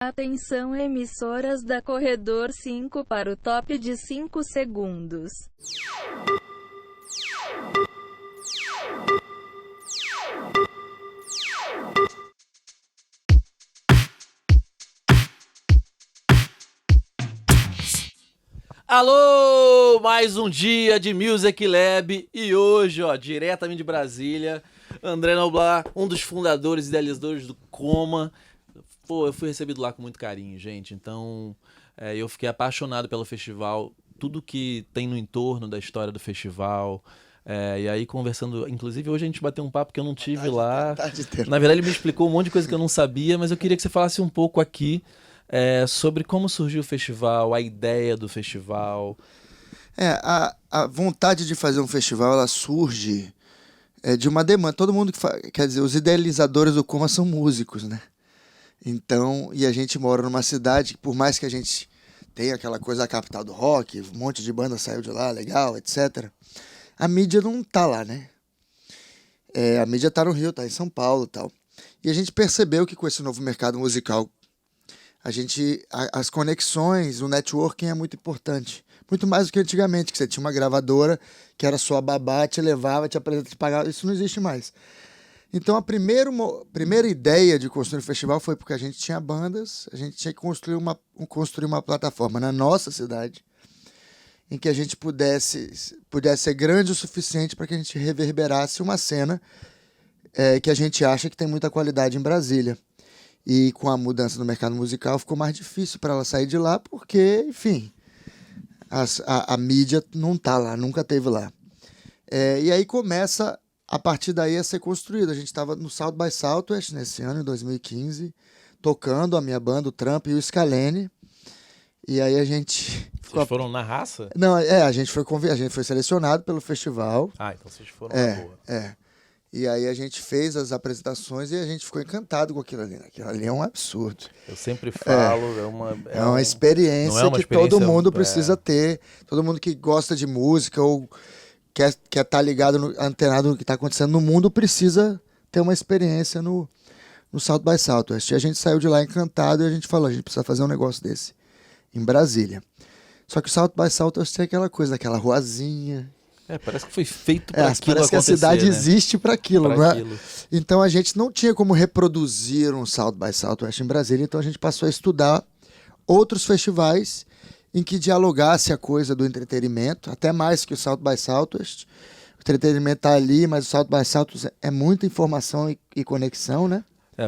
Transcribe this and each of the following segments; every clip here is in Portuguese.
Atenção emissoras da Corredor 5 para o top de 5 segundos. Alô, mais um dia de Music Lab e hoje, diretamente de Brasília, André Noblar, um dos fundadores e idealizadores do Coma. Pô, eu fui recebido lá com muito carinho, gente, então eu fiquei apaixonado pelo festival, tudo que tem no entorno da história do festival. E aí conversando, inclusive hoje a gente bateu um papo que eu não tive lá. Na verdade ele me explicou um monte de coisa que eu não sabia, mas eu queria que você falasse um pouco aqui sobre como surgiu o festival, a ideia do festival. A vontade de fazer um festival, ela surge de uma demanda. Todo mundo quer dizer, os idealizadores do Coma são músicos, né? Então, e a gente mora numa cidade que, por mais que a gente tenha aquela coisa da capital do rock, um monte de banda saiu de lá, legal, etc., a mídia não tá lá, né? A mídia tá no Rio, tá em São Paulo e tal. E a gente percebeu que com esse novo mercado musical, as conexões, o networking é muito importante. Muito mais do que antigamente, que você tinha uma gravadora que era sua babá, te levava, te apresentava, te pagava. Isso não existe mais. Então a primeira ideia de construir um festival foi porque a gente tinha bandas, a gente tinha que construir uma plataforma na nossa cidade em que a gente pudesse ser grande o suficiente para que a gente reverberasse uma cena que a gente acha que tem muita qualidade em Brasília. E com a mudança no mercado musical ficou mais difícil para ela sair de lá porque, enfim, a mídia não tá lá, nunca teve lá. E aí começa, a partir daí, a ser construído. A gente estava no South by Southwest nesse ano, em 2015, tocando a minha banda, o Trump e o Scalene. E aí a gente... Vocês foram na raça? Não, a gente foi selecionado pelo festival. Ah, então vocês foram na boa. E aí a gente fez as apresentações e a gente ficou encantado com aquilo ali. Aquilo ali é um absurdo. Eu sempre falo, é uma experiência não é uma que experiência, todo mundo precisa ter. Todo mundo que gosta de música ou quer estar ligado, antenado no que está acontecendo no mundo, precisa ter uma experiência no South by Southwest. E a gente saiu de lá encantado e a gente falou, a gente precisa fazer um negócio desse em Brasília. Só que o South by Southwest tem aquela coisa, aquela ruazinha. Parece que foi feito para aquilo parece que a cidade existe para aquilo, não é? Então a gente não tinha como reproduzir um South by Southwest em Brasília, então a gente passou a estudar outros festivais em que dialogasse a coisa do entretenimento, até mais que o South by Southwest. O entretenimento está ali, mas o South by Southwest é muita informação e conexão, né?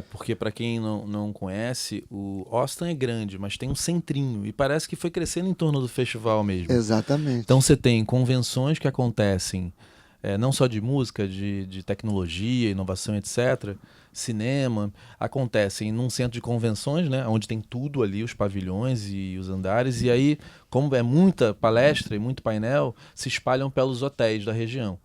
Porque para quem não conhece, o Austin é grande, mas tem um centrinho e parece que foi crescendo em torno do festival mesmo. Exatamente. Então você tem convenções que acontecem não só de música, de tecnologia, inovação, etc., cinema, acontecem num centro de convenções, né, onde tem tudo ali, os pavilhões e os andares, e aí, como é muita palestra e muito painel, se espalham pelos hotéis da região.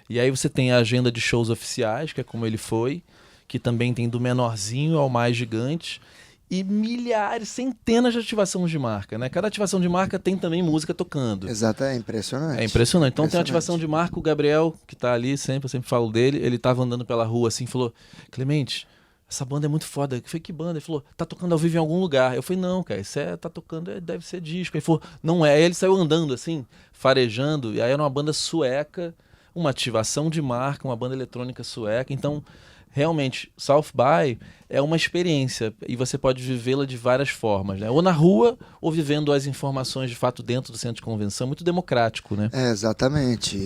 E aí você tem a agenda de shows oficiais, que é como ele foi, que também tem do menorzinho ao mais gigante, e milhares, centenas de ativações de marca, né? Cada ativação de marca tem também música tocando. Exato, é impressionante. É impressionante. Então tem a ativação de marca, o Gabriel, que tá ali eu sempre falo dele, ele tava andando pela rua assim, falou, Clemente, essa banda é muito foda. Eu falei, que banda? Ele falou, tá tocando ao vivo em algum lugar. Eu falei, não, cara, isso tá tocando, deve ser disco. Ele falou, não é. Aí ele saiu andando assim, farejando, e aí era uma banda sueca, uma ativação de marca, uma banda eletrônica sueca, então... Realmente, South by é uma experiência e você pode vivê-la de várias formas, né? Ou na rua, ou vivendo as informações de fato dentro do centro de convenção, muito democrático, né? Exatamente.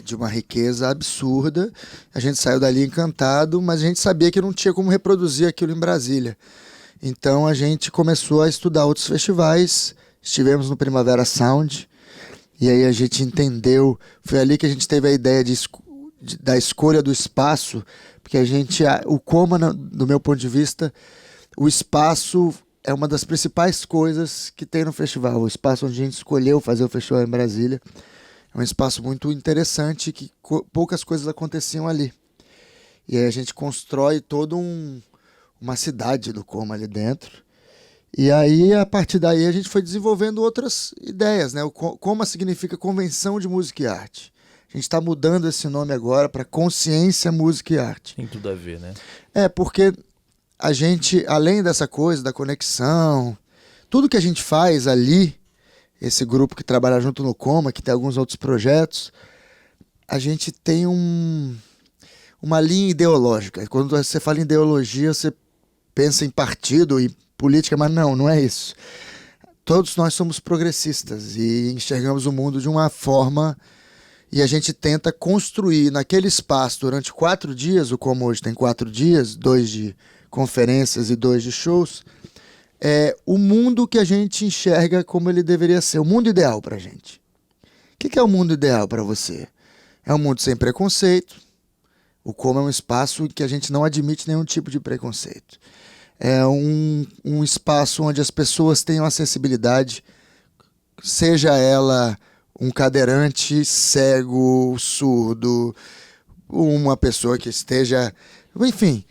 De uma riqueza absurda. A gente saiu dali encantado, mas a gente sabia que não tinha como reproduzir aquilo em Brasília. Então a gente começou a estudar outros festivais. Estivemos no Primavera Sound e aí a gente entendeu. Foi ali que a gente teve a ideia da escolha do espaço, porque o Coma, do meu ponto de vista, o espaço é uma das principais coisas que tem no festival. O espaço onde a gente escolheu fazer o festival em Brasília é um espaço muito interessante, que poucas coisas aconteciam ali. E aí a gente constrói toda uma cidade do Coma ali dentro. E aí, a partir daí, a gente foi desenvolvendo outras ideias, né? O Coma significa Convenção de Música e Arte. A gente está mudando esse nome agora para Consciência, Música e Arte. Tem tudo a ver, né? Porque a gente, além dessa coisa da conexão, tudo que a gente faz ali, esse grupo que trabalha junto no Coma, que tem alguns outros projetos, a gente tem uma linha ideológica. Quando você fala em ideologia, você pensa em partido e política, mas não é isso. Todos nós somos progressistas e enxergamos o mundo de uma forma, e a gente tenta construir naquele espaço durante 4 dias, o Coma hoje tem 4 dias, 2 de conferências e 2 de shows, o mundo que a gente enxerga como ele deveria ser, o mundo ideal pra gente. O que é o mundo ideal para você? É um mundo sem preconceito. O Coma é um espaço em que a gente não admite nenhum tipo de preconceito. É um espaço onde as pessoas tenham acessibilidade, seja ela um cadeirante, cego, surdo, uma pessoa que esteja... Enfim,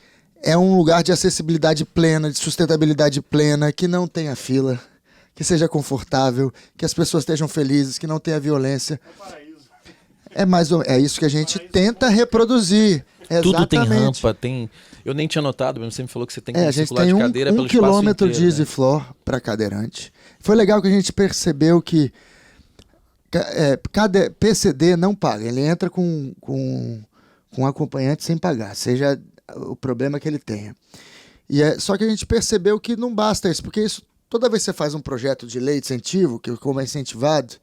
é um lugar de acessibilidade plena, de sustentabilidade plena, que não tenha fila, que seja confortável, que as pessoas estejam felizes, que não tenha violência. É isso que a gente tenta reproduzir. Tudo tem Exatamente. rampa, tem... Eu nem tinha notado, mas você me falou que você tem que A gente circular tem de cadeira pelo 1 espaço quilômetro inteiro, de né? easy floor para cadeirante. Foi legal que a gente percebeu que cada PCD não paga. Ele entra com um acompanhante sem pagar, seja o problema que ele tenha. Só que a gente percebeu que não basta isso, porque isso, toda vez que você faz um projeto de lei de incentivo, que como é incentivado,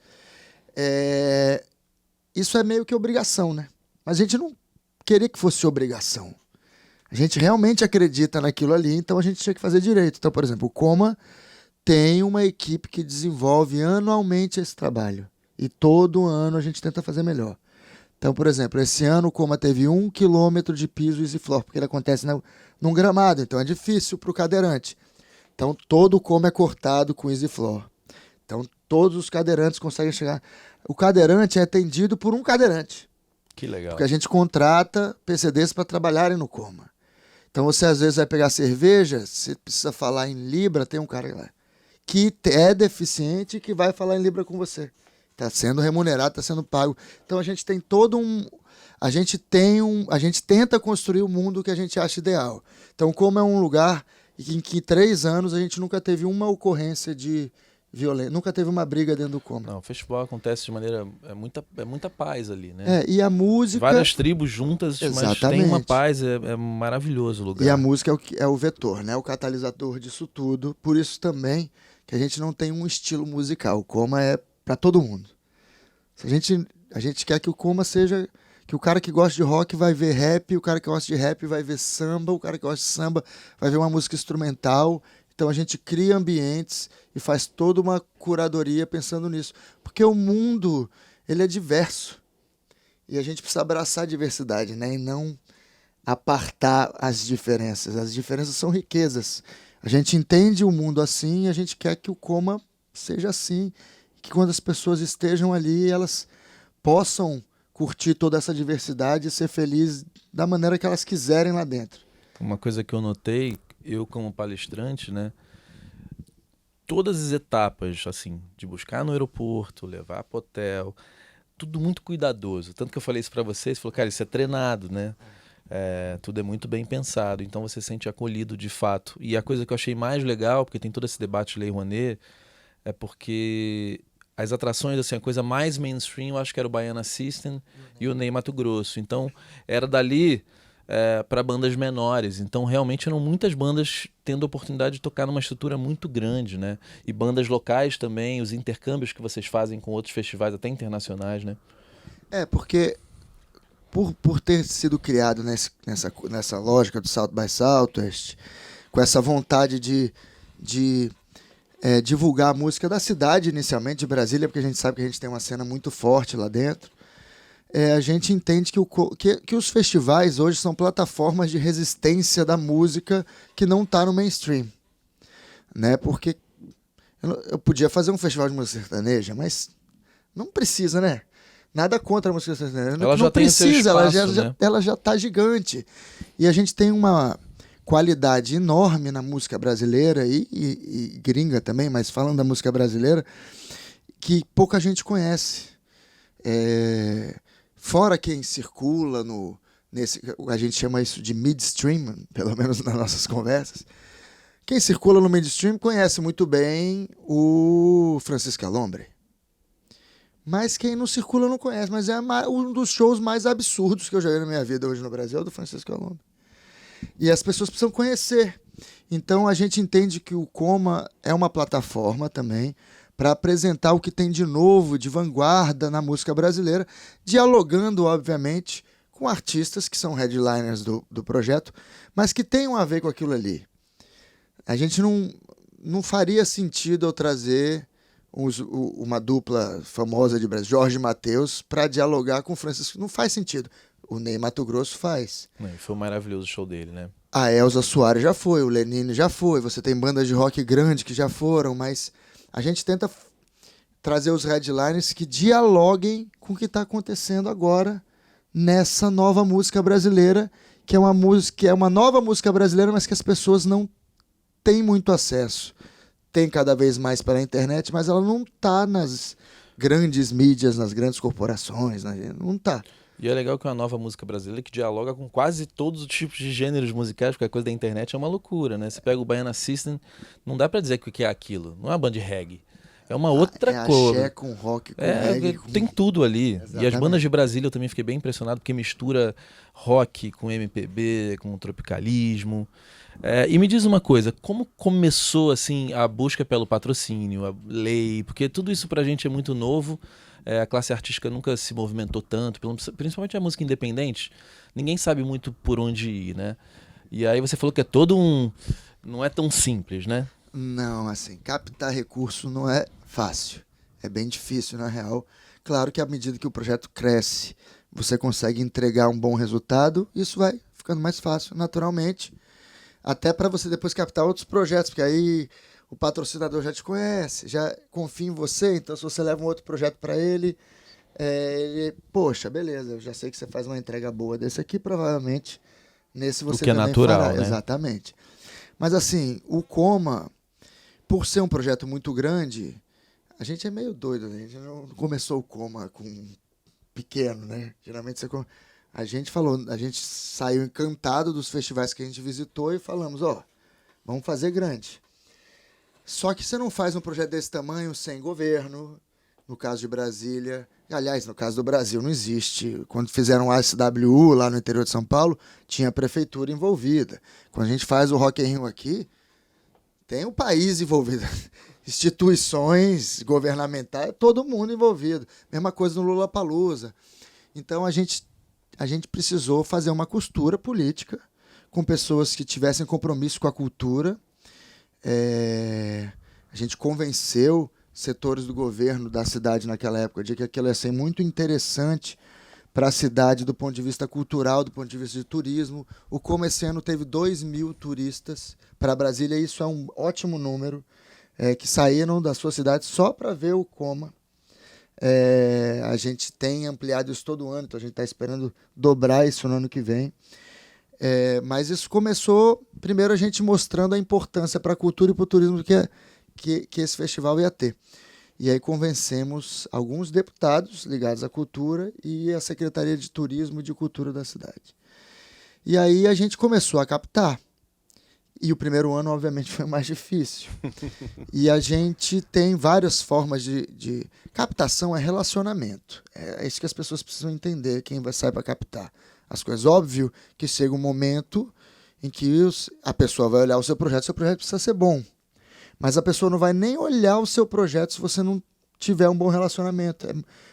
isso é meio que obrigação, né? Mas a gente não queria que fosse obrigação. A gente realmente acredita naquilo ali, então a gente tinha que fazer direito. Então, por exemplo, o Coma tem uma equipe que desenvolve anualmente esse trabalho. E todo ano a gente tenta fazer melhor. Então, por exemplo, esse ano o Coma teve 1 quilômetro de piso easy floor, porque ele acontece num gramado, então é difícil para o cadeirante. Então, todo o Coma é cortado com easy floor. Então, todos os cadeirantes conseguem chegar. O cadeirante é atendido por um cadeirante. Que legal. Porque a gente contrata PCDs para trabalharem no Coma. Então você às vezes vai pegar cerveja, você precisa falar em Libra, tem um cara lá que é deficiente e que vai falar em Libra com você. Está sendo remunerado, está sendo pago. Então a gente tem a gente tenta construir o mundo que a gente acha ideal. Então, como é um lugar em que 3 anos a gente nunca teve uma ocorrência de violência, nunca teve uma briga dentro do Coma. Não, o festival acontece de maneira... É muita paz ali, né? E a música... Várias tribos juntas, Exatamente. mas tem uma paz, é maravilhoso o lugar. E a música é o vetor, né? O catalisador disso tudo. Por isso também que a gente não tem um estilo musical. O Coma é para todo mundo. A gente quer que o Coma seja... Que o cara que gosta de rock vai ver rap, o cara que gosta de rap vai ver samba, o cara que gosta de samba vai ver uma música instrumental. Então a gente cria ambientes e faz toda uma curadoria pensando nisso. Porque o mundo, ele é diverso. E a gente precisa abraçar a diversidade, né? E não apartar as diferenças. As diferenças são riquezas. A gente entende o mundo assim e a gente quer que o Coma seja assim. Que quando as pessoas estejam ali, elas possam curtir toda essa diversidade e ser felizes da maneira que elas quiserem lá dentro. Uma coisa que eu notei, eu como palestrante, né? Todas as etapas, assim, de buscar no aeroporto, levar pro hotel, tudo muito cuidadoso. Tanto que eu falei isso para vocês, falou, cara, isso é treinado, né? Tudo é muito bem pensado, então você se sente acolhido de fato. E a coisa que eu achei mais legal, porque tem todo esse debate de Lei Rouanet, é porque as atrações, assim, a coisa mais mainstream, eu acho que era o Baiana System e o Ney Matogrosso. Então, era dali para bandas menores. Então, realmente, eram muitas bandas tendo a oportunidade de tocar numa estrutura muito grande, né? E bandas locais também, os intercâmbios que vocês fazem com outros festivais, até internacionais, né? Porque por ter sido criado nessa lógica do South by Southwest, com essa vontade de divulgar a música da cidade, inicialmente, de Brasília, porque a gente sabe que a gente tem uma cena muito forte lá dentro, a gente entende que os festivais hoje são plataformas de resistência da música que não está no mainstream. Né? Porque eu podia fazer um festival de música sertaneja, mas não precisa, né? Nada contra a música sertaneja. Ela já precisa, tem seu espaço, ela já está gigante. E a gente tem uma qualidade enorme na música brasileira e gringa também, mas falando da música brasileira, que pouca gente conhece. Fora quem circula a gente chama isso de midstream, pelo menos nas nossas conversas. Quem circula no midstream conhece muito bem o Francisco Alombre. Mas quem não circula não conhece. Mas é um dos shows mais absurdos que eu já vi na minha vida hoje no Brasil, é o do Francisco Alombre. E as pessoas precisam conhecer. Então a gente entende que o Coma é uma plataforma também para apresentar o que tem de novo, de vanguarda na música brasileira, dialogando, obviamente, com artistas que são headliners do projeto, mas que tenham a ver com aquilo ali. A gente não faria sentido eu trazer uma dupla famosa de Brasil, Jorge Mateus, para dialogar com o Francisco. Não faz sentido. O Ney Matogrosso faz. Foi um maravilhoso show dele, né? A Elza Soares já foi, o Lenine já foi, você tem bandas de rock grande que já foram, mas a gente tenta trazer os headliners que dialoguem com o que está acontecendo agora nessa nova música brasileira, que é uma nova música brasileira, mas que as pessoas não têm muito acesso. Tem cada vez mais pela internet, mas ela não está nas grandes mídias, nas grandes corporações, não está. E é legal que é uma nova música brasileira que dialoga com quase todos os tipos de gêneros musicais, porque a coisa da internet é uma loucura, né? Você pega o Baiana System, não dá pra dizer que é aquilo, não é uma banda de reggae. É uma outra coisa. Axé com rock, com reggae. Tem tudo ali. Exatamente. E as bandas de Brasília eu também fiquei bem impressionado, porque mistura rock com MPB, com tropicalismo. E me diz uma coisa, como começou assim a busca pelo patrocínio, a lei? Porque tudo isso pra gente é muito novo. A classe artística nunca se movimentou tanto, principalmente a música independente. Ninguém sabe muito por onde ir, né? E aí você falou que é não é tão simples, né? Não, assim, captar recurso não é fácil. É bem difícil, na real. Claro que à medida que o projeto cresce, você consegue entregar um bom resultado, isso vai ficando mais fácil, naturalmente. Até para você depois captar outros projetos, porque aí o patrocinador já te conhece, já confia em você, então se você leva um outro projeto para ele, poxa, beleza, eu já sei que você faz uma entrega boa desse aqui, provavelmente nesse você também fará. O que é natural, né? Exatamente. Mas assim, o Coma, por ser um projeto muito grande, a gente é meio doido, né? A gente não começou o Coma com pequeno, né? Geralmente a gente saiu encantado dos festivais que a gente visitou e falamos, vamos fazer grande. Só que você não faz um projeto desse tamanho sem governo, no caso de Brasília. Aliás, no caso do Brasil não existe. Quando fizeram a SWU lá no interior de São Paulo, tinha a prefeitura envolvida. Quando a gente faz o Rock in Rio aqui, tem o país envolvido. Instituições governamentais, todo mundo envolvido. Mesma coisa no Lollapalooza. Então a gente precisou fazer uma costura política com pessoas que tivessem compromisso com a cultura. A gente convenceu setores do governo da cidade naquela época de que aquilo ia ser muito interessante para a cidade do ponto de vista cultural, do ponto de vista de turismo. O Coma esse ano teve 2.000 turistas para Brasília, isso é um ótimo número, que saíram da sua cidade só para ver o Coma. A gente tem ampliado isso todo ano, então a gente está esperando dobrar isso no ano que vem. Mas isso começou, primeiro, a gente mostrando a importância para a cultura e para o turismo que esse festival ia ter. E aí convencemos alguns deputados ligados à cultura e a Secretaria de Turismo e de Cultura da cidade. E aí a gente começou a captar. E o primeiro ano, obviamente, foi mais difícil. E a gente tem várias formas de... Captação é relacionamento. É isso que as pessoas precisam entender, quem vai sair para captar as coisas. Óbvio que chega um momento em que a pessoa vai olhar o seu projeto precisa ser bom. Mas a pessoa não vai nem olhar o seu projeto se você não tiver um bom relacionamento.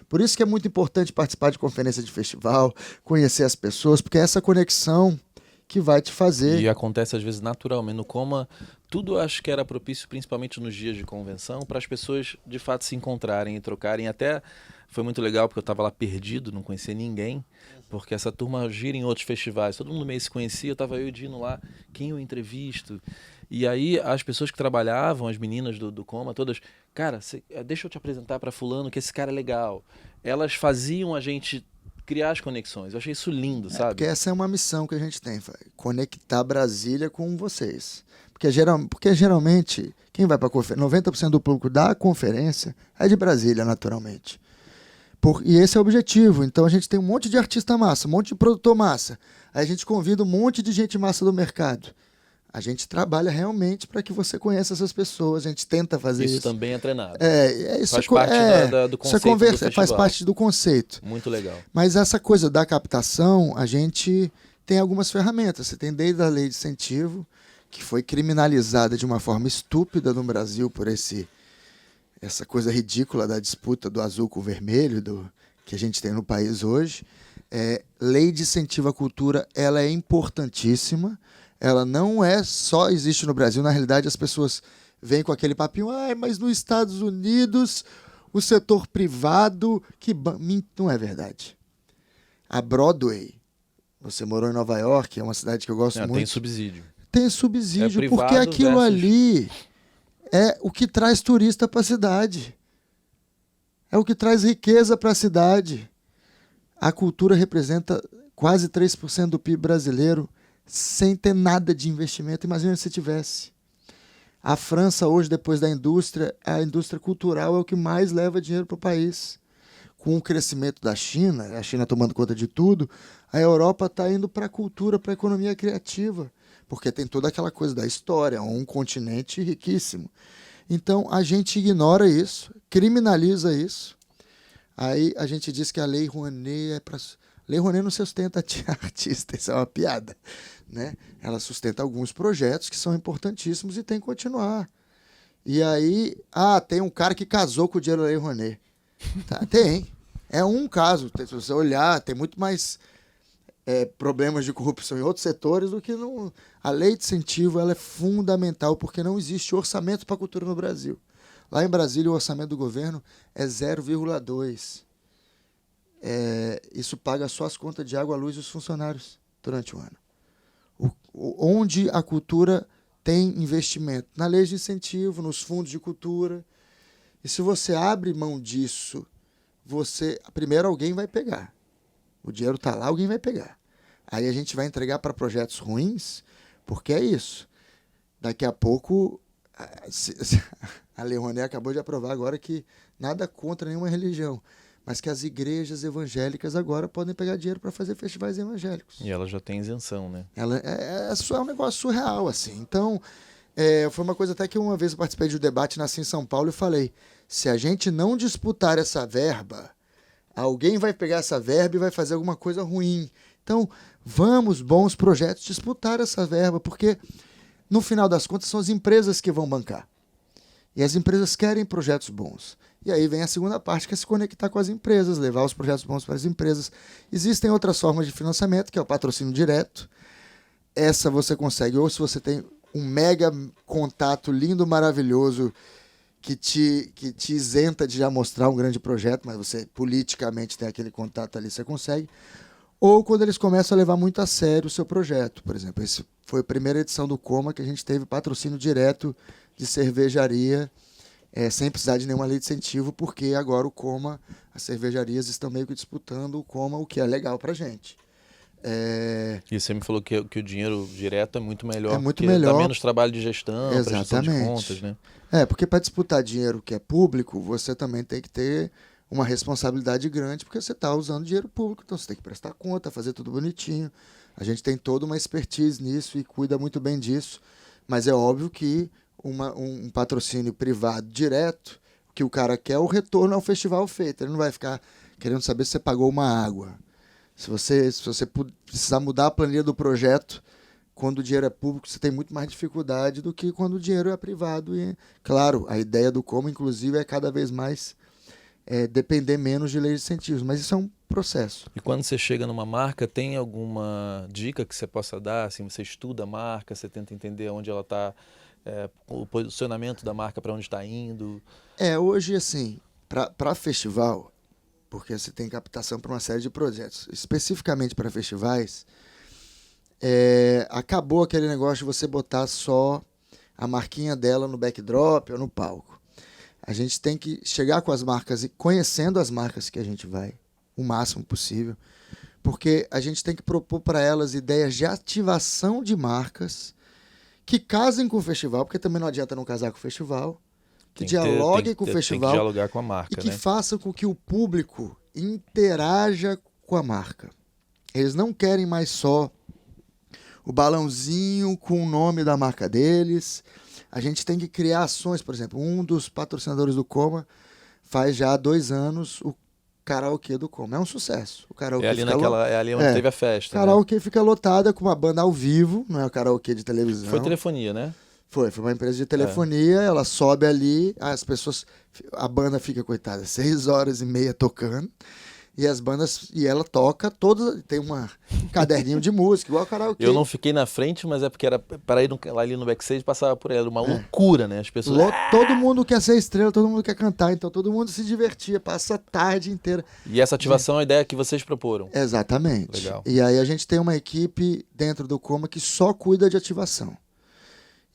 Por isso que é muito importante participar de conferência de festival, conhecer as pessoas, porque é essa conexão que vai te fazer. E acontece às vezes naturalmente. No Coma, tudo acho que era propício, principalmente nos dias de convenção, para as pessoas de fato se encontrarem e trocarem. Até foi muito legal, porque eu estava lá perdido, não conhecia ninguém, porque essa turma gira em outros festivais, todo mundo meio se conhecia, estava eu e o Dino lá, quem eu entrevisto? E aí as pessoas que trabalhavam, as meninas do Coma, todas, cara, deixa eu te apresentar para fulano, que esse cara é legal. Elas faziam a gente criar as conexões. Eu achei isso lindo, sabe? Porque essa é uma missão que a gente tem, conectar Brasília com vocês. Porque geralmente, quem vai para a conferência, 90% do público da conferência é de Brasília, naturalmente. E esse é o objetivo. Então a gente tem um monte de artista massa, um monte de produtor massa. Aí a gente convida um monte de gente massa do mercado. A gente trabalha realmente para que você conheça essas pessoas. A gente tenta fazer isso. Isso também é treinado. Isso faz parte do conceito do festival. Faz parte do conceito. Muito legal. Mas essa coisa da captação, a gente tem algumas ferramentas. Você tem desde a lei de incentivo, que foi criminalizada de uma forma estúpida no Brasil por essa coisa ridícula da disputa do azul com o vermelho que a gente tem no país hoje. Lei de incentivo à cultura, ela é importantíssima. Ela não só existe no Brasil. Na realidade, as pessoas vêm com aquele papinho, mas nos Estados Unidos, o setor privado... Não é verdade. A Broadway, você morou em Nova York, é uma cidade que eu gosto muito. Tem subsídio. Tem subsídio, privado porque aquilo versus... ali é o que traz turista para a cidade. É o que traz riqueza para a cidade. A cultura representa quase 3% do PIB brasileiro, sem ter nada de investimento. Imagina se tivesse. A França hoje, depois da indústria, a indústria cultural é o que mais leva dinheiro para o país. Com o crescimento da China, a China tomando conta de tudo, a Europa está indo para a cultura, para a economia criativa, porque tem toda aquela coisa da história, um continente riquíssimo. Então, a gente ignora isso, criminaliza isso. Aí a gente diz que a Lei Rouanet é para... Lei Rouanet não sustenta artista, isso é uma piada, né? Ela sustenta alguns projetos que são importantíssimos e tem que continuar. E aí, tem um cara que casou com o dinheiro da Lei Rouanet. Tá, tem. É um caso. Se você olhar, tem muito mais problemas de corrupção em outros setores do que no... A lei de incentivo, ela é fundamental porque não existe orçamento para a cultura no Brasil. Lá em Brasília, o orçamento do governo é 0,2%. Isso paga só as contas de água, luz dos funcionários durante o ano. Onde a cultura tem investimento? Na lei de incentivo, nos fundos de cultura. E se você abre mão disso, primeiro alguém vai pegar. O dinheiro está lá, alguém vai pegar. Aí a gente vai entregar para projetos ruins, porque é isso. Daqui a pouco, a Lei Rouanet acabou de aprovar agora que nada contra nenhuma religião, mas que as igrejas evangélicas agora podem pegar dinheiro para fazer festivais evangélicos. E ela já tem isenção, né? Ela é um negócio surreal, assim. Então, foi uma coisa até que uma vez eu participei de um debate nasci em São Paulo e falei, se a gente não disputar essa verba, alguém vai pegar essa verba e vai fazer alguma coisa ruim. Então, vamos, bons projetos, disputar essa verba, porque no final das contas são as empresas que vão bancar. E as empresas querem projetos bons. E aí vem a segunda parte, que é se conectar com as empresas, levar os projetos bons para as empresas. Existem outras formas de financiamento, que é o patrocínio direto. Essa você consegue, ou se você tem um mega contato lindo, maravilhoso, que te isenta de já mostrar um grande projeto, mas você politicamente tem aquele contato ali, você consegue. Ou quando eles começam a levar muito a sério o seu projeto. Por exemplo, esse foi a primeira edição do Coma que a gente teve patrocínio direto de cervejaria, sem precisar de nenhuma lei de incentivo, porque agora o Coma, as cervejarias estão meio que disputando o Coma, o que é legal pra gente. E você me falou que o dinheiro direto é muito melhor, muito melhor. Dá menos trabalho de gestão, prestação de contas, né? Porque para disputar dinheiro que é público, você também tem que ter uma responsabilidade grande, porque você está usando dinheiro público, então você tem que prestar conta, fazer tudo bonitinho. A gente tem toda uma expertise nisso e cuida muito bem disso, mas é óbvio que um patrocínio privado direto, o que o cara quer é o retorno ao festival feito. Ele não vai ficar querendo saber se você pagou uma água. Se você precisar mudar a planilha do projeto, quando o dinheiro é público, você tem muito mais dificuldade do que quando o dinheiro é privado. E, claro, a ideia do Como, inclusive, é cada vez mais depender menos de leis de incentivos, mas isso é um processo. E quando você chega numa marca, tem alguma dica que você possa dar? Assim, você estuda a marca, você tenta entender onde ela está, o posicionamento da marca, para onde está indo? Hoje, assim, para festival, porque você tem captação para uma série de projetos, especificamente para festivais, acabou aquele negócio de você botar só a marquinha dela no backdrop ou no palco. A gente tem que chegar com as marcas e conhecendo as marcas que a gente vai, o máximo possível, porque a gente tem que propor para elas ideias de ativação de marcas que casem com o festival, porque também não adianta não casar com o festival, que dialoguem com o festival, tem que dialogar com a marca, e que façam com que o público interaja com a marca. Eles não querem mais só o balãozinho com o nome da marca deles. A gente tem que criar ações, por exemplo, um dos patrocinadores do Coma faz já há 2 anos o karaokê do Coma. É um sucesso. O karaokê é ali onde teve a festa. O karaokê fica lotada com uma banda ao vivo, não é o karaokê de televisão. Foi telefonia, né? Foi uma empresa de telefonia, ela sobe ali, as pessoas, a banda fica, coitada, 6h30 tocando, e ela toca todas, tem um caderninho de música, igual karaokê. Eu não fiquei na frente, mas é porque era para ir ali no backstage, passava por ela, uma loucura, né? As pessoas... Todo mundo quer ser estrela, todo mundo quer cantar, então todo mundo se divertia, passa a tarde inteira. E essa ativação é a ideia que vocês proporam. Exatamente. Legal. E aí a gente tem uma equipe dentro do Coma que só cuida de ativação.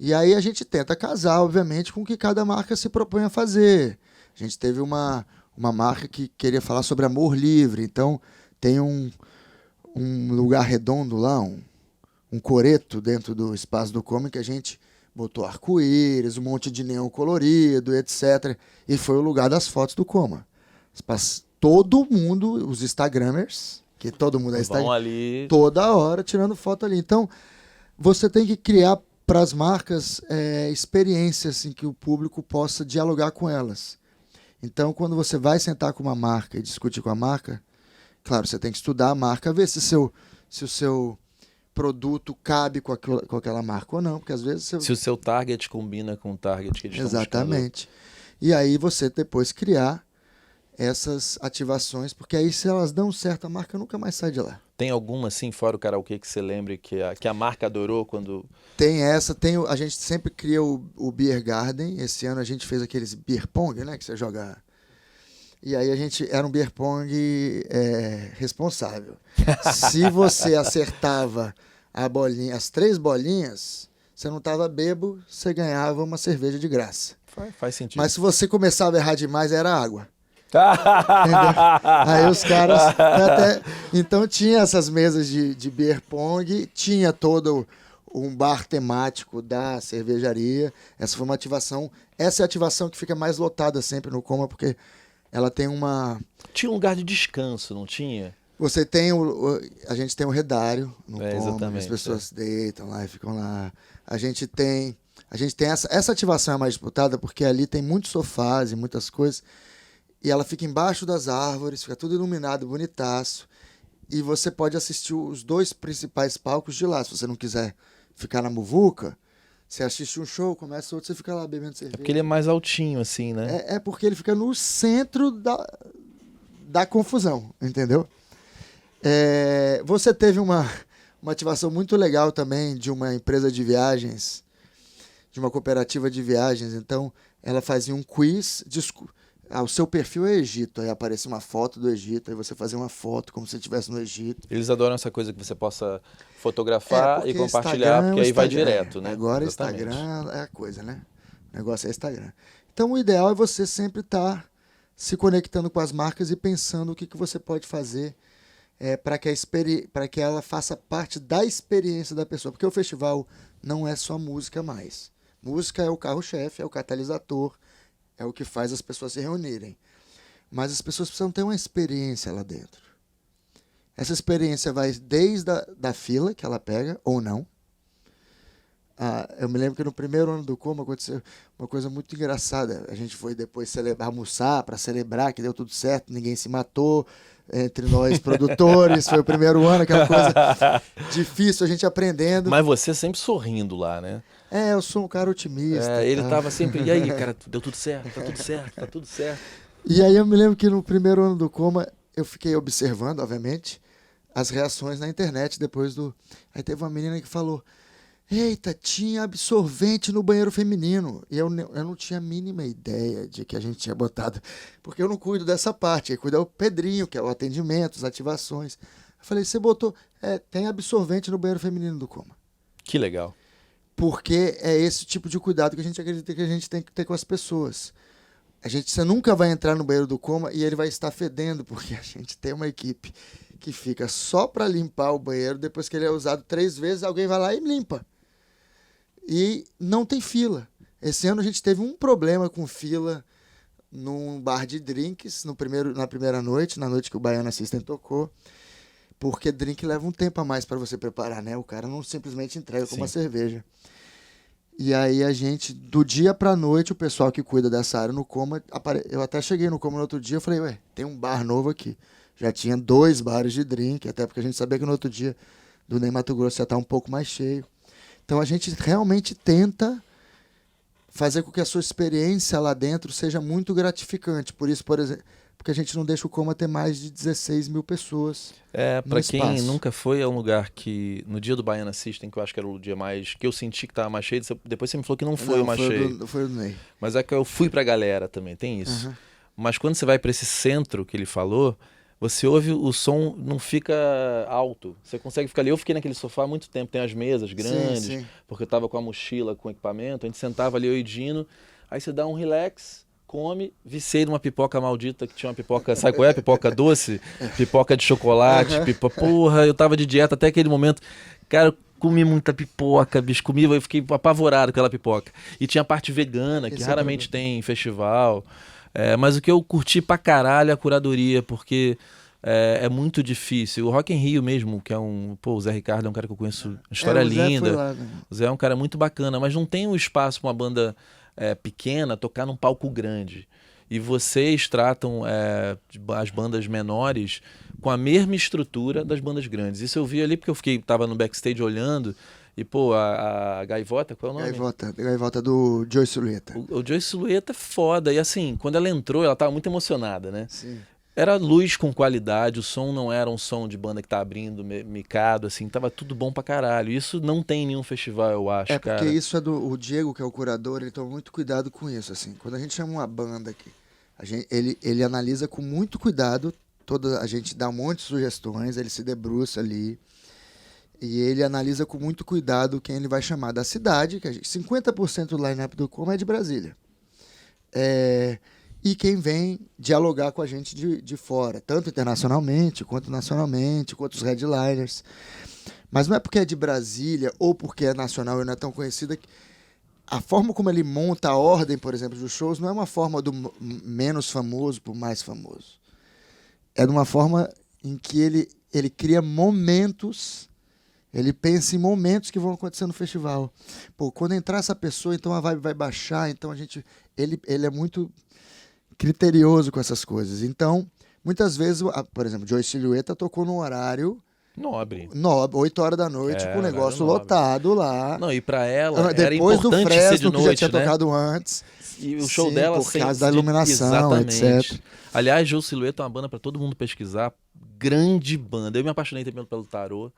E aí a gente tenta casar, obviamente, com o que cada marca se propõe a fazer. A gente teve uma marca que queria falar sobre amor livre, então tem um lugar redondo lá, um coreto dentro do espaço do Coma que a gente botou arco-íris, um monte de neon colorido, etc. E foi o lugar das fotos do Coma. Todo mundo, os instagramers, que todo mundo é Vão ali... toda hora tirando foto ali. Então, você tem que criar para as marcas experiências em que o público possa dialogar com elas. Então, quando você vai sentar com uma marca e discutir com a marca, claro, você tem que estudar a marca, ver se o seu produto cabe com aquela marca ou não, porque às vezes... Se o seu target combina com o target que eles estão buscando. Exatamente. E aí você depois criar essas ativações, porque aí se elas dão certo, a marca nunca mais sai de lá. Tem alguma, assim, fora o karaokê que você lembre que a marca adorou quando... Tem a gente sempre cria o Beer Garden. Esse ano a gente fez aqueles beer pong, né, que você joga. E aí era um beer pong responsável. Se você acertava as 3 bolinhas, você não estava bêbado, você ganhava uma cerveja de graça. Faz sentido. Mas se você começava a errar demais, era água. Aí os caras então tinha essas mesas de beer pong, tinha todo um bar temático da cervejaria. Essa foi uma ativação, essa é a ativação que fica mais lotada sempre no Coma, porque ela tem tinha um lugar de descanso, não tinha? Você tem a gente tem um redário no Coma, exatamente, as pessoas deitam lá e ficam lá. A gente tem essa ativação é mais disputada porque ali tem muitos sofás e muitas coisas. E ela fica embaixo das árvores, fica tudo iluminado, bonitaço. E você pode assistir os 2 principais palcos de lá. Se você não quiser ficar na muvuca, você assiste um show, começa outro, você fica lá bebendo cerveja. É porque ele é mais altinho, assim, né? É porque ele fica no centro da confusão, entendeu? Você teve uma ativação muito legal também de uma empresa de viagens, de uma cooperativa de viagens. Então, ela fazia um quiz... o seu perfil é Egito, aí aparece uma foto do Egito, aí você fazia uma foto como se você estivesse no Egito. Eles adoram essa coisa que você possa fotografar e compartilhar, porque aí vai direto, né? Agora exatamente. Instagram é a coisa, né? O negócio é Instagram. Então o ideal é você sempre estar se conectando com as marcas e pensando o que você pode fazer para que ela faça parte da experiência da pessoa. Porque o festival não é só música mais. Música é o carro-chefe, é o catalisador, é o que faz as pessoas se reunirem. Mas as pessoas precisam ter uma experiência lá dentro. Essa experiência vai desde da fila que ela pega, ou não. Eu me lembro que no primeiro ano do Coma aconteceu uma coisa muito engraçada. A gente foi depois almoçar para celebrar que deu tudo certo, ninguém se matou entre nós produtores. Foi o primeiro ano, aquela coisa difícil, a gente aprendendo. Mas você sempre sorrindo lá, né? Eu sou um cara otimista. Ele tava sempre, e aí, cara, deu tudo certo, tá tudo certo, tá tudo certo. E aí eu me lembro que no primeiro ano do Coma, eu fiquei observando, obviamente, as reações na internet depois do... Aí teve uma menina que falou, eita, tinha absorvente no banheiro feminino. E eu não tinha a mínima ideia de que a gente tinha botado, porque eu não cuido dessa parte, quem cuida é o Pedrinho, que é o atendimento, as ativações. Eu falei, você botou... tem absorvente no banheiro feminino do Coma. Que legal. Porque é esse tipo de cuidado que a gente acredita que a gente tem que ter com as pessoas. Você nunca vai entrar no banheiro do Coma e ele vai estar fedendo, porque a gente tem uma equipe que fica só para limpar o banheiro. Depois que ele é usado 3 vezes, alguém vai lá e limpa. E não tem fila. Esse ano a gente teve um problema com fila num bar de drinks na primeira noite, na noite que o Baiana System tocou, porque drink leva um tempo a mais para você preparar, né? O cara não simplesmente entrega com uma cerveja. E aí a gente, do dia pra noite, o pessoal que cuida dessa área no Coma, eu até cheguei no Coma no outro dia, eu falei, ué, tem um bar novo aqui. Já tinha 2 bares de drink, até porque a gente sabia que no outro dia do Ney Mato Grosso já tá um pouco mais cheio. Então a gente realmente tenta fazer com que a sua experiência lá dentro seja muito gratificante. Por isso, por exemplo, porque a gente não deixa o Coma ter mais de 16 mil pessoas. Pra quem nunca foi, é um lugar que, no dia do Baiana System, que eu acho que era o dia mais, que eu senti que tava mais cheio, depois você me falou que não foi o mais cheio. Foi o Ney. Mas é que eu fui pra galera também, tem isso. Mas quando você vai pra esse centro que ele falou, você ouve o som, não fica alto. Você consegue ficar ali. Eu fiquei naquele sofá há muito tempo, tem as mesas grandes, Sim. porque eu tava com a mochila, com o equipamento, a gente sentava ali, eu e Dino, aí você dá um relax, come, viciei numa pipoca maldita, que tinha uma pipoca, sabe qual é? Pipoca doce, pipoca de chocolate, porra, eu tava de dieta até aquele momento. Cara, eu comi muita pipoca, bicho, eu fiquei apavorado com aquela pipoca. E tinha a parte vegana, que raramente tem em festival. Mas o que eu curti pra caralho é a curadoria, porque é muito difícil. O Rock in Rio mesmo, que é o Zé Ricardo é um cara que eu conheço, uma história linda. Lá, né? O Zé é um cara muito bacana, mas não tem um espaço pra uma banda pequena tocar num palco grande. E vocês tratam as bandas menores com a mesma estrutura das bandas grandes. Isso eu vi ali porque tava no backstage olhando. E, a Gaivota, qual é o nome? Gaivota do Joey Silhueta. O Joey Silhueta é foda. E assim, quando ela entrou, ela tava muito emocionada, né? Sim. Era luz com qualidade, o som não era um som de banda que tá abrindo, micado, assim, tava tudo bom pra caralho. Isso não tem em nenhum festival, eu acho, cara. Porque isso o Diego, que é o curador, ele toma muito cuidado com isso, assim. Quando a gente chama uma banda aqui, ele analisa com muito cuidado, a gente dá um monte de sugestões, ele se debruça ali. E ele analisa com muito cuidado quem ele vai chamar da cidade, que 50% do line-up do Coma é de Brasília. E quem vem dialogar com a gente de fora, tanto internacionalmente, quanto nacionalmente, quanto os headliners. Mas não é porque é de Brasília ou porque é nacional e não é tão conhecida que a forma como ele monta a ordem, por exemplo, dos shows, não é uma forma do menos famoso para o mais famoso. É de uma forma em que ele cria momentos. Ele pensa em momentos que vão acontecer no festival. Quando entrar essa pessoa, então a vibe vai baixar. Então ele é muito criterioso com essas coisas. Então, muitas vezes, por exemplo, Joey Silhueta tocou num horário nobre, 8 horas da noite, com o negócio lotado lá. Não, e pra ela depois era importante do Fresno, ser de noite, que já tinha né? tocado antes. E o show dela por causa da iluminação, etc. Aliás, Joey Silhueta é uma banda pra todo mundo pesquisar. Grande banda. Eu me apaixonei também pelo Tarô.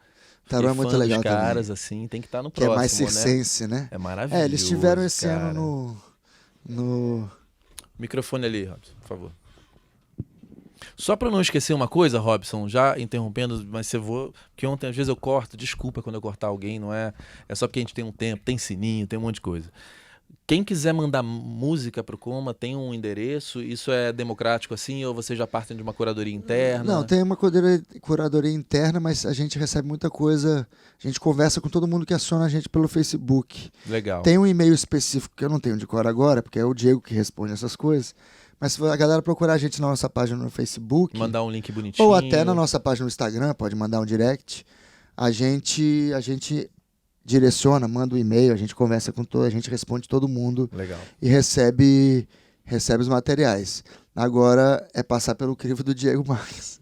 Tarô é muito legal também. Caras, assim, tem que estar no próximo, que é mais circense, né? É maravilhoso. Eles tiveram esse ano no... Microfone ali, Robson, por favor. Só pra não esquecer uma coisa, Robson, já interrompendo, mas porque ontem às vezes eu corto, desculpa quando eu cortar alguém, não é? É só porque a gente tem um tempo, tem sininho, tem um monte de coisa. Quem quiser mandar música pro Coma, tem um endereço? Isso é democrático assim ou vocês já partem de uma curadoria interna? Não, tem uma curadoria interna, mas a gente recebe muita coisa. A gente conversa com todo mundo que aciona a gente pelo Facebook. Legal. Tem um e-mail específico que eu não tenho de cor agora, porque é o Diego que responde essas coisas. Mas se a galera procurar a gente na nossa página no Facebook... Mandar um link bonitinho. Ou até na nossa página no Instagram, pode mandar um direct. A gente direciona, manda um e-mail, a gente conversa com a gente responde todo mundo. Legal. E recebe os materiais. Agora é passar pelo crivo do Diego Marques.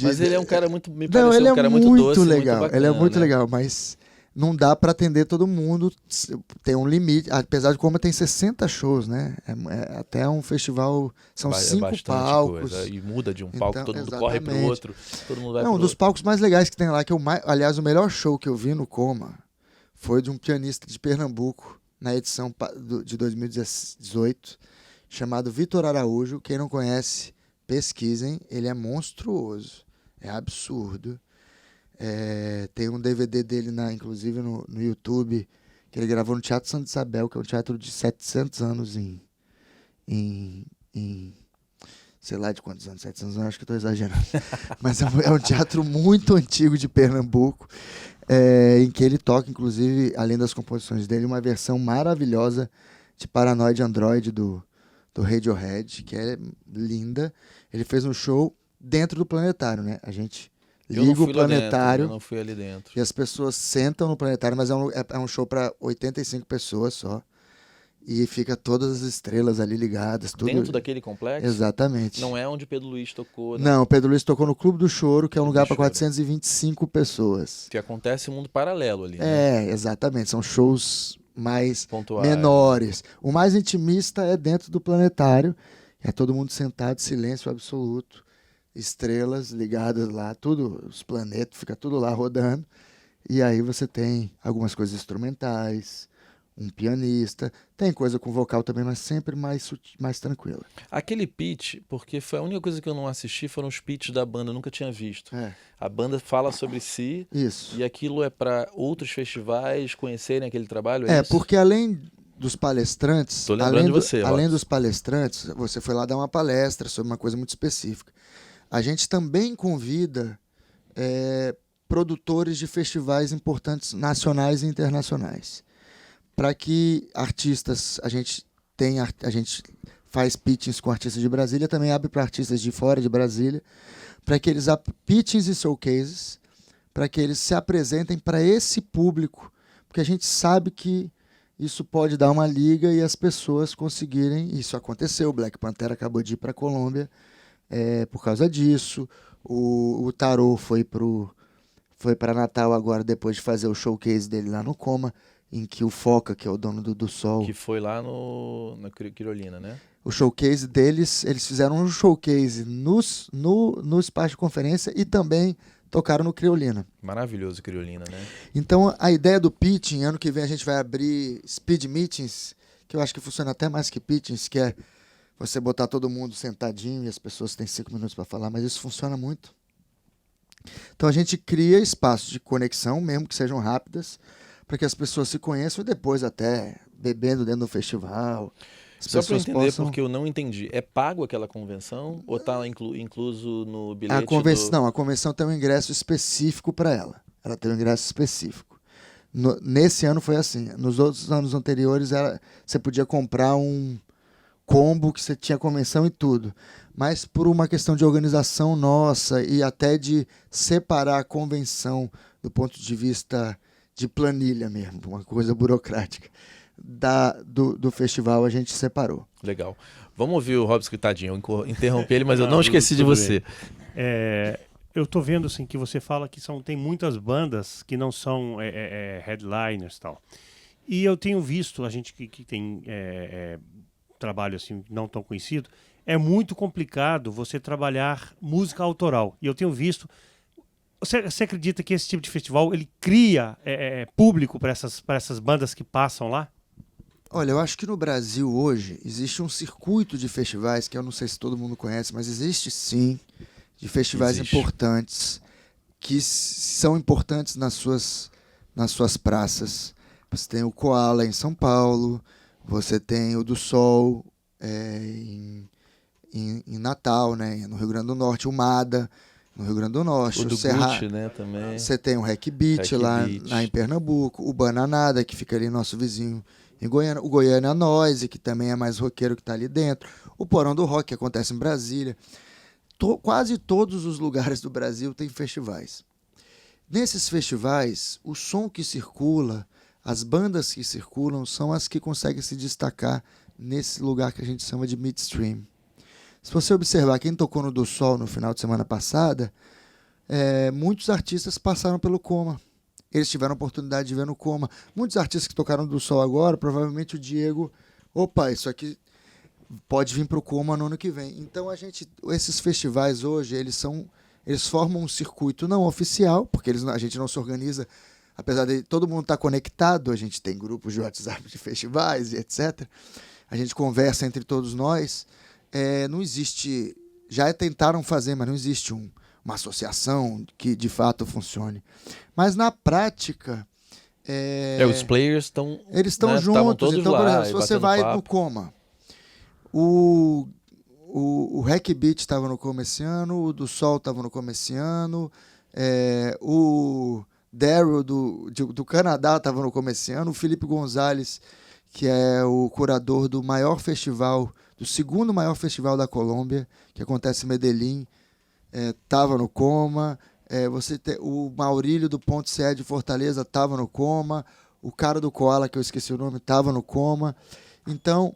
Mas ele é um cara muito, me parece um cara muito doce, legal. Muito bacana, ele é muito né? legal, mas não dá para atender todo mundo. Tem um limite, apesar de como tem 60 shows, né? Até um festival, são 5 palcos. Coisa. E muda de um palco, então, todo mundo exatamente. corre pro outro, todo mundo vai Um dos palcos mais legais que tem lá, aliás, o melhor show que eu vi no Coma foi de um pianista de Pernambuco, na edição de 2018, chamado Vitor Araújo. Quem não conhece, pesquisem, ele é monstruoso, é absurdo. Tem um DVD dele, inclusive no YouTube, que ele gravou no Teatro Santa Isabel, que é um teatro de 700 anos em sei lá de quantos anos, 700 anos, acho que estou exagerando. Mas é um teatro muito antigo de Pernambuco, em que ele toca, inclusive, além das composições dele, uma versão maravilhosa de Paranoid Android do do Radiohead, que é linda. Ele fez um show dentro do planetário, né? A gente liga o planetário. Eu não fui ali dentro. E as pessoas sentam no planetário, mas é um show para 85 pessoas só. E fica todas as estrelas ali ligadas. Tudo... Dentro daquele complexo? Exatamente. Não é onde Pedro Luiz tocou, né? Não, Pedro Luiz tocou no Clube do Choro, que é um Clube lugar do para Choro. 425 pessoas. Que acontece um mundo paralelo ali, né? Exatamente. São shows mais Pontuais. menores. O mais intimista é dentro do planetário. É todo mundo sentado, silêncio absoluto. Estrelas ligadas lá, tudo, os planetas, fica tudo lá rodando. E aí você tem algumas coisas instrumentais, um pianista, tem coisa com vocal também, mas sempre mais tranquila. Aquele pitch, porque foi a única coisa que eu não assisti, foram os pitches da banda, eu nunca tinha visto. A banda fala sobre si. Isso. E aquilo é para outros festivais conhecerem aquele trabalho, isso? Porque além dos palestrantes, Tô lembrando de você, além Robson. dos palestrantes, você foi lá dar uma palestra sobre uma coisa muito específica. A gente também convida produtores de festivais importantes nacionais e internacionais, para que artistas, a gente faz pitchings com artistas de Brasília, também abre para artistas de fora de Brasília, para que eles pitchings e showcases, para que eles se apresentem para esse público, porque a gente sabe que isso pode dar uma liga e as pessoas conseguirem. Isso aconteceu, o Black Panther acabou de ir para a Colômbia por causa disso. O Tarô foi para Natal agora, depois de fazer o showcase dele lá no Coma, em que o Foca, que é o dono do Sol... Que foi lá na Criolina, né? O showcase deles, eles fizeram um showcase no espaço de conferência e também tocaram no Criolina. Maravilhoso Criolina, né? Então, a ideia do pitching, ano que vem a gente vai abrir speed meetings, que eu acho que funciona até mais que pitchings, que é você botar todo mundo sentadinho e as pessoas têm 5 minutos para falar, mas isso funciona muito. Então a gente cria espaços de conexão, mesmo que sejam rápidas, para que as pessoas se conheçam e depois até bebendo dentro do festival. Só para entender, porque eu não entendi. É pago aquela convenção ou está incluso no bilhete? Não, a convenção tem um ingresso específico para ela. Ela tem um ingresso específico. Nesse ano foi assim. Nos outros anos anteriores, você podia comprar um combo que você tinha convenção e tudo. Mas por uma questão de organização nossa e até de separar a convenção do ponto de vista de planilha mesmo, uma coisa burocrática, do festival, a gente separou. Legal. Vamos ouvir o Robson, tadinho. Eu interrompi ele, mas eu não esqueci de você. Eu tô vendo assim, que você fala que tem muitas bandas que não são headliners e tal. E eu tenho visto, a gente que tem trabalho assim não tão conhecido, é muito complicado você trabalhar música autoral. E eu tenho visto... Você acredita que esse tipo de festival ele cria público para essas bandas que passam lá? Olha, eu acho que no Brasil hoje existe um circuito de festivais que eu não sei se todo mundo conhece, mas existe sim, de festivais importantes, que são importantes nas suas praças. Você tem o Koala em São Paulo, você tem o do Sol em Natal, né, no Rio Grande do Norte, o Mada no Rio Grande do Norte, o do Gucci, né, também. Você tem o Hack Beat lá em Pernambuco, o Bananada, que fica ali nosso vizinho em Goiânia, o Goiânia Noise, que também é mais roqueiro, que está ali dentro, o Porão do Rock, que acontece em Brasília. Quase todos os lugares do Brasil têm festivais. Nesses festivais, o som que circula, as bandas que circulam, são as que conseguem se destacar nesse lugar que a gente chama de midstream. Se você observar quem tocou no Do Sol no final de semana passada, muitos artistas passaram pelo Coma. Eles tiveram a oportunidade de ver no Coma. Muitos artistas que tocaram do Sol agora, provavelmente o Diego... Opa, isso aqui pode vir para o Coma no ano que vem. Então, esses festivais hoje, eles formam um circuito não oficial, porque a gente não se organiza, apesar de todo mundo estar conectado, a gente tem grupos de WhatsApp de festivais e etc. A gente conversa entre todos nós. Não existe... Já tentaram fazer, mas não existe uma associação que de fato funcione. Mas na prática... os players estão... Eles estão juntos. Então, por exemplo, se você vai no Coma, o Hack Beat estava no Coma esse ano, o do Sol estava no Coma esse ano, o Daryl do Canadá estava no Coma esse ano, o Felipe Gonzalez, que é o curador do maior festival, do segundo maior festival da Colômbia, que acontece em Medellín, estava no Coma. O Maurílio do Ponto CE de Fortaleza estava no Coma. O cara do Koala, que eu esqueci o nome, estava no Coma. Então,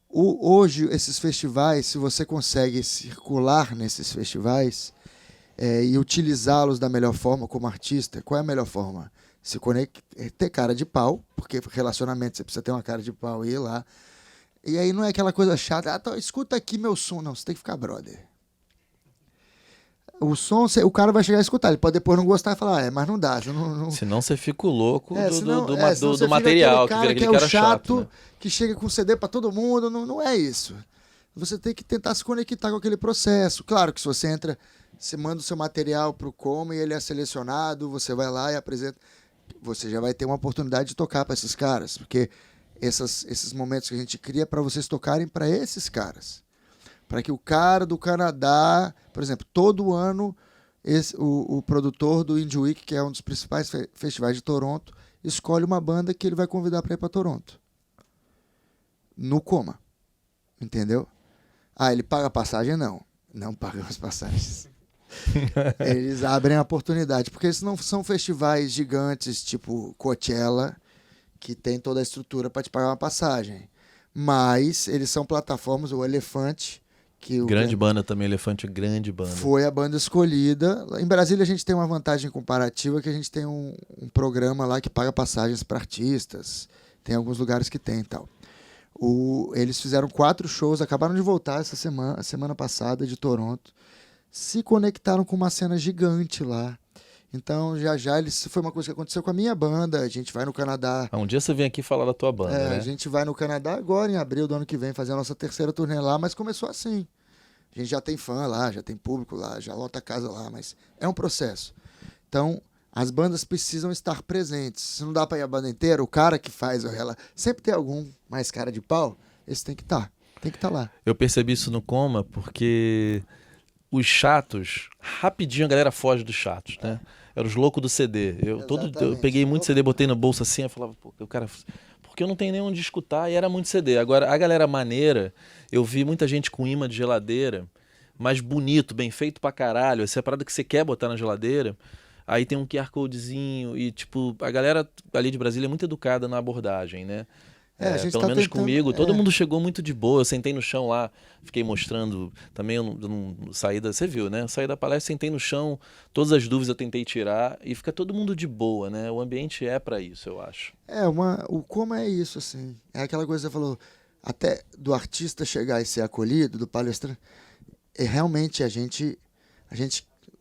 hoje, esses festivais, se você consegue circular nesses festivais e utilizá-los da melhor forma como artista, qual é a melhor forma? Ter cara de pau, porque relacionamento você precisa ter uma cara de pau e ir lá. E aí não é aquela coisa chata, escuta aqui meu som. Não, você tem que ficar brother. O som, o cara vai chegar a escutar, ele pode depois não gostar e falar, mas não dá. Senão você fica louco senão do material, que vira aquele cara chato, né? Que chega com CD pra todo mundo, não é isso. Você tem que tentar se conectar com aquele processo. Claro que se você entra, você manda o seu material pro Coma e ele é selecionado, você vai lá e apresenta. Você já vai ter uma oportunidade de tocar para esses caras, porque esses momentos que a gente cria é para vocês tocarem para esses caras. Para que o cara do Canadá, por exemplo, todo ano o produtor do Indie Week, que é um dos principais festivais de Toronto, escolhe uma banda que ele vai convidar para ir para Toronto. No Coma. Entendeu? Ele paga a passagem? Não paga as passagens. Eles abrem a oportunidade, porque eles não são festivais gigantes tipo Coachella, que tem toda a estrutura para te pagar uma passagem, mas eles são plataformas. O Elefante, grande banda também, Elefante, grande banda, foi a banda escolhida. Em Brasília a gente tem uma vantagem comparativa, que a gente tem um programa lá que paga passagens para artistas, tem alguns lugares que tem e tal. Eles fizeram 4 shows, acabaram de voltar essa semana passada de Toronto, se conectaram com uma cena gigante lá. Então, foi uma coisa que aconteceu com a minha banda. A gente vai no Canadá. Um dia você vem aqui falar da tua banda, né? A gente vai no Canadá agora, em abril do ano que vem, fazer a nossa 3ª turnê lá, mas começou assim. A gente já tem fã lá, já tem público lá, já lota a casa lá, mas é um processo. Então, as bandas precisam estar presentes. Se não dá para ir a banda inteira, o cara que faz ela sempre tem algum mais cara de pau, esse tem que estar lá. Eu percebi isso no Coma, porque os chatos, rapidinho a galera foge dos chatos, né? Eram os loucos do CD. Eu peguei muito CD, botei na bolsa assim, eu falava, pô, o cara... Porque eu não tenho nem onde escutar e era muito CD. Agora, a galera maneira, eu vi muita gente com imã de geladeira, mas bonito, bem feito pra caralho. Essa é a parada que você quer botar na geladeira. Aí tem um QR Codezinho e, tipo, a galera ali de Brasília é muito educada na abordagem, né? Pelo menos comigo, todo mundo chegou muito de boa. Eu sentei no chão lá, fiquei mostrando. Também eu não saí da. Você viu, né? Eu saí da palestra, sentei no chão, todas as dúvidas eu tentei tirar e fica todo mundo de boa, né? O ambiente é pra isso, eu acho. O Coma é isso, assim. É aquela coisa que você falou, até do artista chegar e ser acolhido, do palestrante. Realmente a gente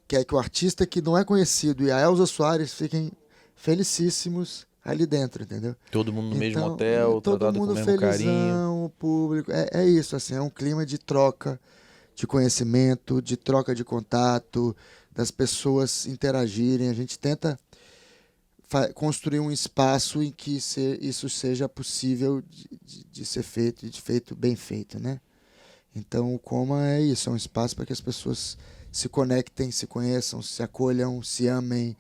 quer que o artista que não é conhecido e a Elza Soares fiquem felicíssimos ali dentro, entendeu? Todo mundo no mesmo hotel, tratado com o mesmo carinho. O público, é isso, assim, é um clima de troca de conhecimento, de troca de contato, das pessoas interagirem. A gente tenta construir um espaço em que isso seja possível de ser feito, e de feito bem feito, né? Então o Coma é isso, é um espaço para que as pessoas se conectem, se conheçam, se acolham, se amem,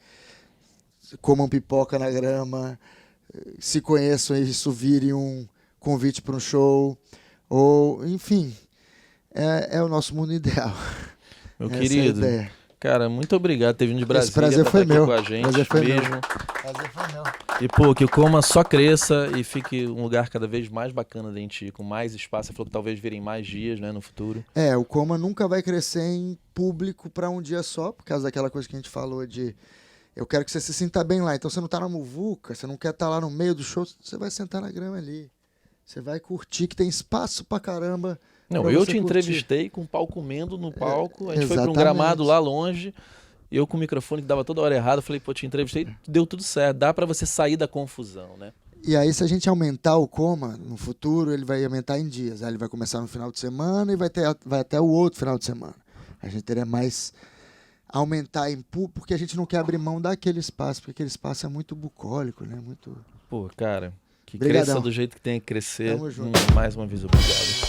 comam pipoca na grama, se conheçam e isso vire um convite para um show, ou, enfim, é o nosso mundo ideal. Meu querido, cara, muito obrigado por ter vindo de Brasília. Esse prazer foi meu. Com a gente. Prazer foi Beijo. Meu. Prazer foi meu. E, pô, que o Coma só cresça e fique um lugar cada vez mais bacana da gente ir, com mais espaço. Você falou que talvez virem mais dias, né, no futuro. O Coma nunca vai crescer em público para um dia só, por causa daquela coisa que a gente falou de eu quero que você se sinta bem lá. Então você não tá na muvuca, você não quer estar lá no meio do show, você vai sentar na grama ali. Você vai curtir, que tem espaço pra caramba. Não, eu te entrevistei com o pau comendo no palco. A gente foi pra um gramado lá longe. Eu com o microfone que dava toda hora errado. Falei, pô, te entrevistei, deu tudo certo. Dá pra você sair da confusão, né? E aí, se a gente aumentar o Coma, no futuro, ele vai aumentar em dias. Aí ele vai começar no final de semana e vai até o outro final de semana. A gente teria mais... aumentar em público, porque a gente não quer abrir mão daquele espaço, porque aquele espaço é muito bucólico, né? Muito... Pô, cara, que Obrigadão. Cresça do jeito que tem que crescer. Tamo junto. Mais uma vez, obrigado.